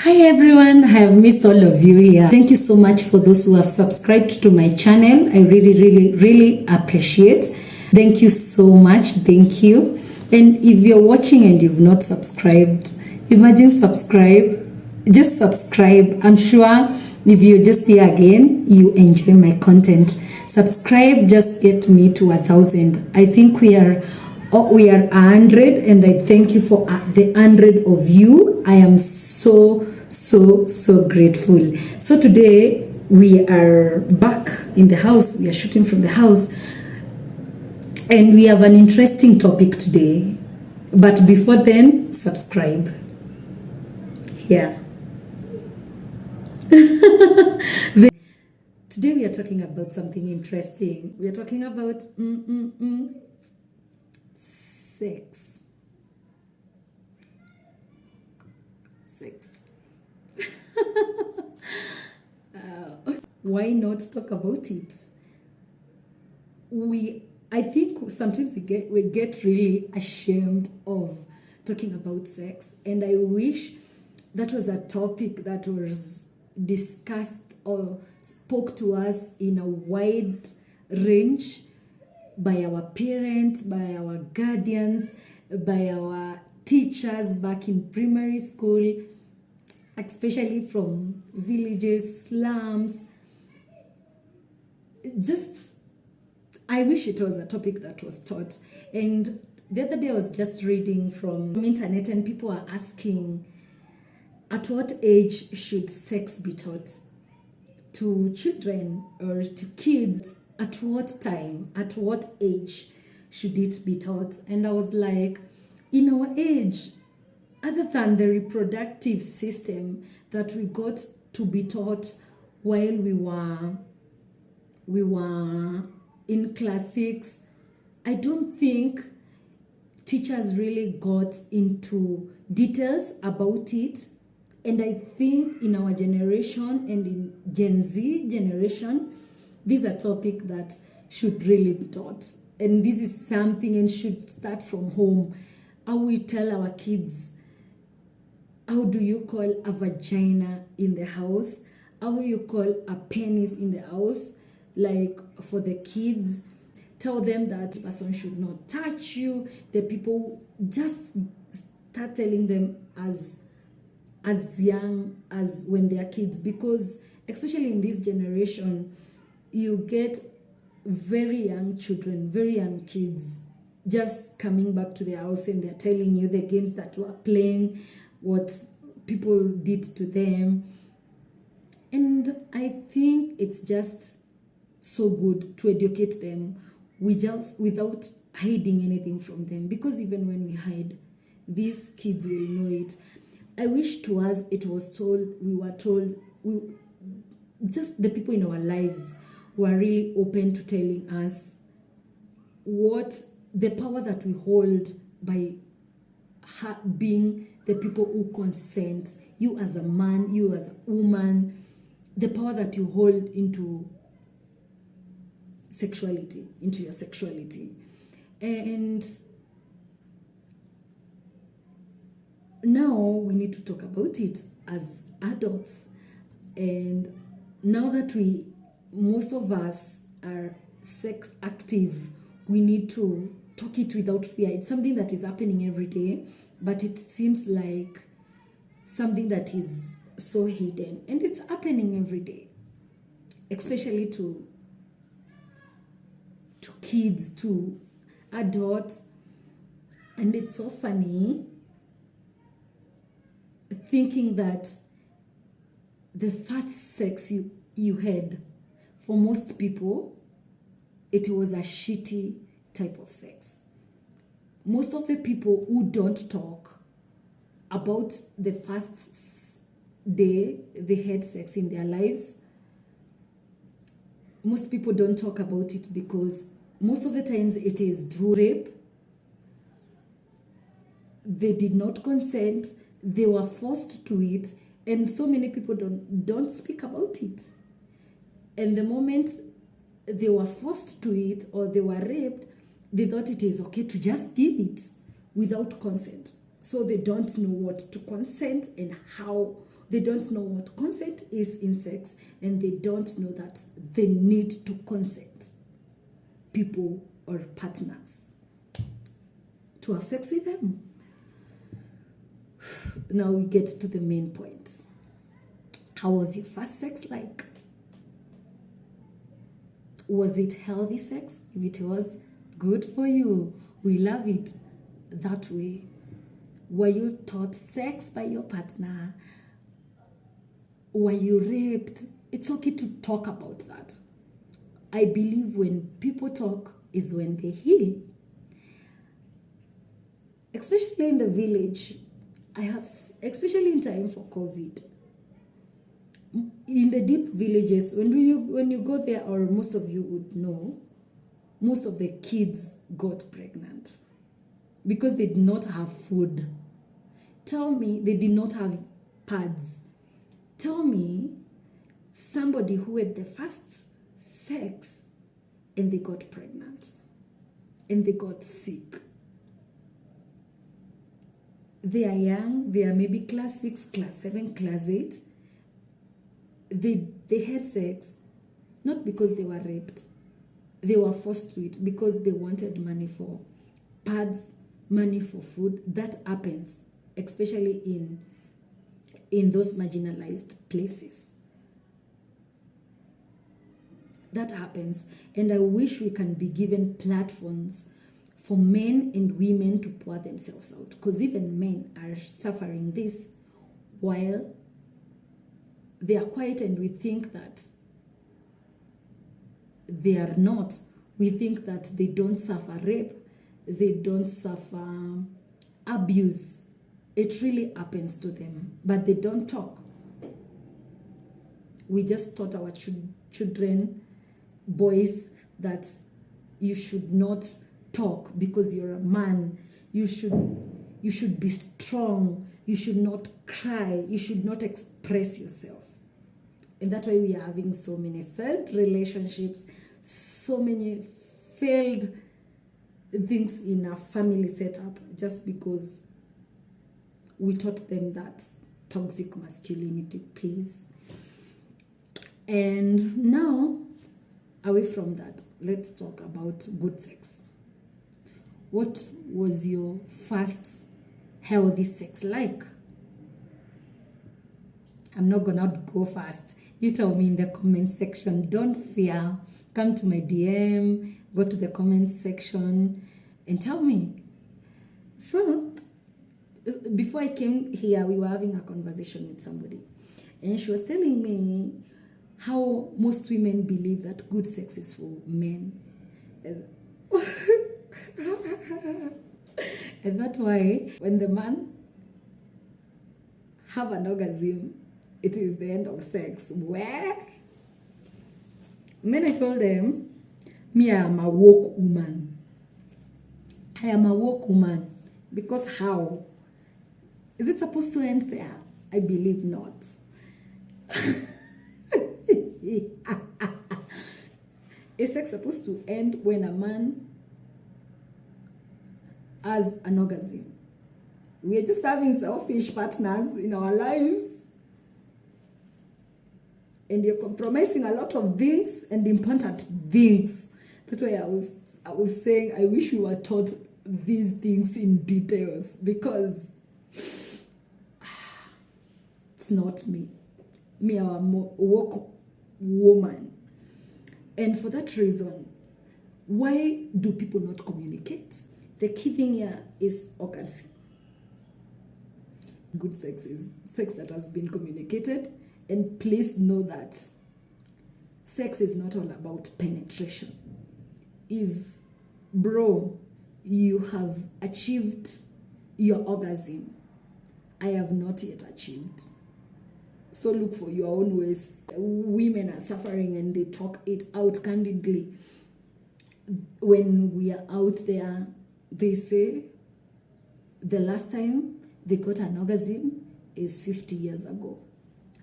Hi everyone, I have missed all of you here. Thank you so much for those who have subscribed to my channel. I really appreciate. Thank you so much. Thank you. And if you're watching and you've not subscribed, imagine just subscribe. I'm sure if you're just here again, you enjoy my content. Subscribe, just get me to 1,000. I think we are 100, and I thank you for the 100 of you. I am so grateful. So today we are back in the house. We are shooting from the house, and we have an interesting topic today. But before then, subscribe. Yeah. Today we are talking about something interesting. We are talking about sex. Why not talk about it? I think sometimes we get really ashamed of talking about sex, and I wish that was a topic that was discussed or spoke to us in a wide range by our parents, by our guardians, by our teachers back in primary school, especially from villages, slums. I wish it was a topic that was taught. And the other day I was just reading from internet, and people are asking, at what age should sex be taught to children or to kids? At what time, at what age should it be taught? And I was like, in our age, other than the reproductive system that we got to be taught while we were in class 6, I don't think teachers really got into details about it. And I think in our generation and in Gen Z generation, this is a topic that should really be taught. And this is something and should start from home. How we tell our kids, how do you call a vagina in the house? How you call a penis in the house? Like for the kids, tell them that the person should not touch you. The people just start telling them as young as when they are kids, because especially in this generation, you get very young children, very young kids just coming back to their house, and they're telling you the games that were playing, what people did to them. And I think it's just so good to educate them without hiding anything from them, because even when we hide, these kids will know it. I wish to us it was told, just the people in our lives were really open to telling us what the power that we hold by being the people who consent. You as a man, you as a woman, the power that you hold into sexuality, into your sexuality. And now we need to talk about it as adults. And now that most of us are sex active, we need to talk it without fear. It's something that is happening every day, but it seems like something that is so hidden, and it's happening every day, especially to kids, to adults. And it's so funny thinking that the first sex you had, for most people, it was a shitty type of sex. Most of the people who don't talk about the first day they had sex in their lives, most people don't talk about it because most of the times it is through rape. They did not consent. They were forced to it, and so many people don't speak about it. And the moment they were forced to it or they were raped, they thought it is okay to just give it without consent. So they don't know what to consent and how They don't know what consent is in sex, and they don't know that they need to consent people or partners to have sex with them. Now we get to the main point. How was your first sex like? Was it healthy sex? If it was, good for you. We love it that way. Were you taught sex by your partner? Were you raped? It's okay to talk about that. I believe when people talk is when they heal. Especially in the village, especially in time for COVID, in the deep villages, when you go there, or most of you would know, most of the kids got pregnant because they did not have food. Tell me, they did not have pads. Tell me somebody who had the first sex and they got pregnant and they got sick. They are young, they are maybe class 6, class 7, class 8. They had sex not because they were raped. They were forced to it because they wanted money for pads, money for food. That happens, especially in those marginalized places. That happens, and I wish we can be given platforms for men and women to pour themselves out, because even men are suffering this while they are quiet, and we think that they are not. We think that they don't suffer rape, they don't suffer abuse. It really happens to them, but they don't talk. We just taught our children, boys, that you should not talk because you're a man. You should be strong. You should not cry. You should not express yourself. And that's why we are having so many failed relationships, so many failed things in our family setup, just because we taught them that toxic masculinity, please. And now, away from that, let's talk about good sex. What was your first healthy sex like? I'm not gonna go fast. You tell me in the comment section. Don't fear. Come to my DM, go to the comment section and tell me. So, before I came here, we were having a conversation with somebody, and she was telling me how most women believe that good sex is for men. And that's why when the man have an orgasm, it is the end of sex. Where? And then I told them, me, I am a woke woman. I am a woke woman. Because how? Is it supposed to end there? I believe not. Is sex supposed to end when a man has an orgasm? We are just having selfish partners in our lives, and you're compromising a lot of things and important things. That's why I was saying I wish we were taught these things in details, because it's not me. Me, I'm a woke woman. And for that reason, why do people not communicate? The key thing here is orgasm. Good sex is sex that has been communicated. And please know that sex is not all about penetration. If, bro, you have achieved your orgasm, I have not yet achieved. So look for your own ways. Women are suffering and they talk it out candidly. When we are out there, they say the last time they got an orgasm is 50 years ago.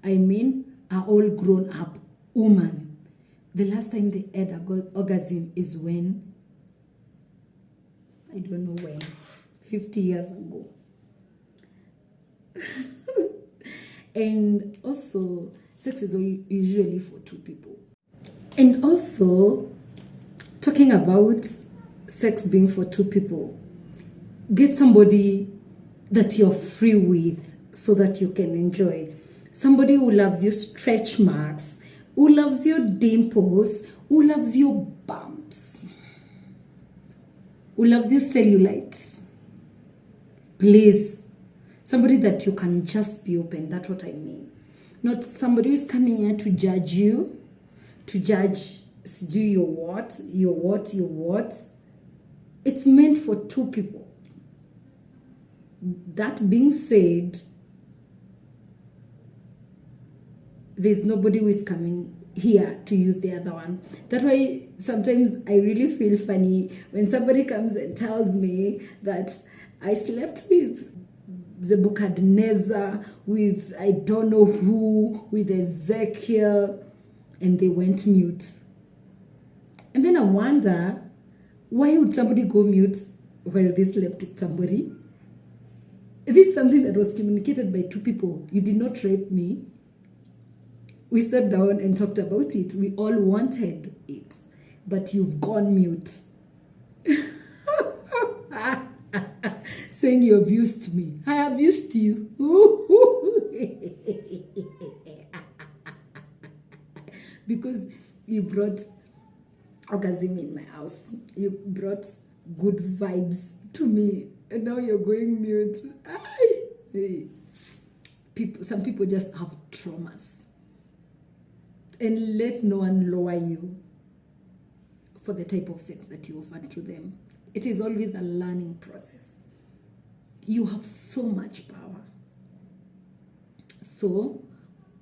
I mean, a all grown up woman. The last time they had an orgasm is when? I don't know when. 50 years ago. And also, sex is usually for two people. And also, talking about sex being for two people, get somebody that you're free with so that you can enjoy. Somebody who loves your stretch marks, who loves your dimples, who loves your bumps, who loves your cellulite. Please, somebody that you can just be open. That's what I mean. Not somebody who's coming here to judge you, to judge your what. It's meant for two people. That being said, there's nobody who is coming here to use the other one. That's why sometimes I really feel funny when somebody comes and tells me that I slept with Nebuchadnezzar, with I don't know who, with Ezekiel, and they went mute. And then I wonder, why would somebody go mute while they slept with somebody? This is something that was communicated by two people. You did not rape me. We sat down and talked about it. We all wanted it. But you've gone mute. Saying you have used me. I have used you. Because you brought orgasm in my house. You brought good vibes to me. And now you're going mute. Some people just have traumas. And let no one lower you for the type of sex that you offered to them. It is always a learning process. You have so much power. So,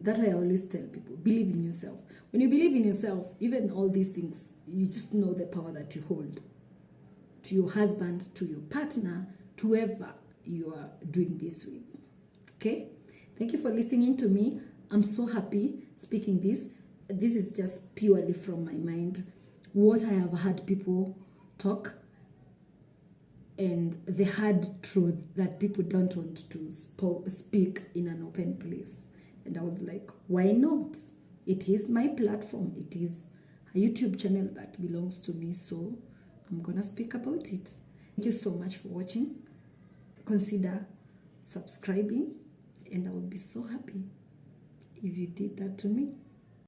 that I always tell people, believe in yourself. When you believe in yourself, even all these things, you just know the power that you hold. To your husband, to your partner, to whoever you are doing this with. Okay? Thank you for listening to me. I'm so happy speaking this. This is just purely from my mind. What I have heard people talk, and the hard truth that people don't want to speak in an open place. And I was like, why not? It is my platform. It is a YouTube channel that belongs to me. So I'm going to speak about it. Thank you so much for watching. Consider subscribing. And I will be so happy if you did that to me.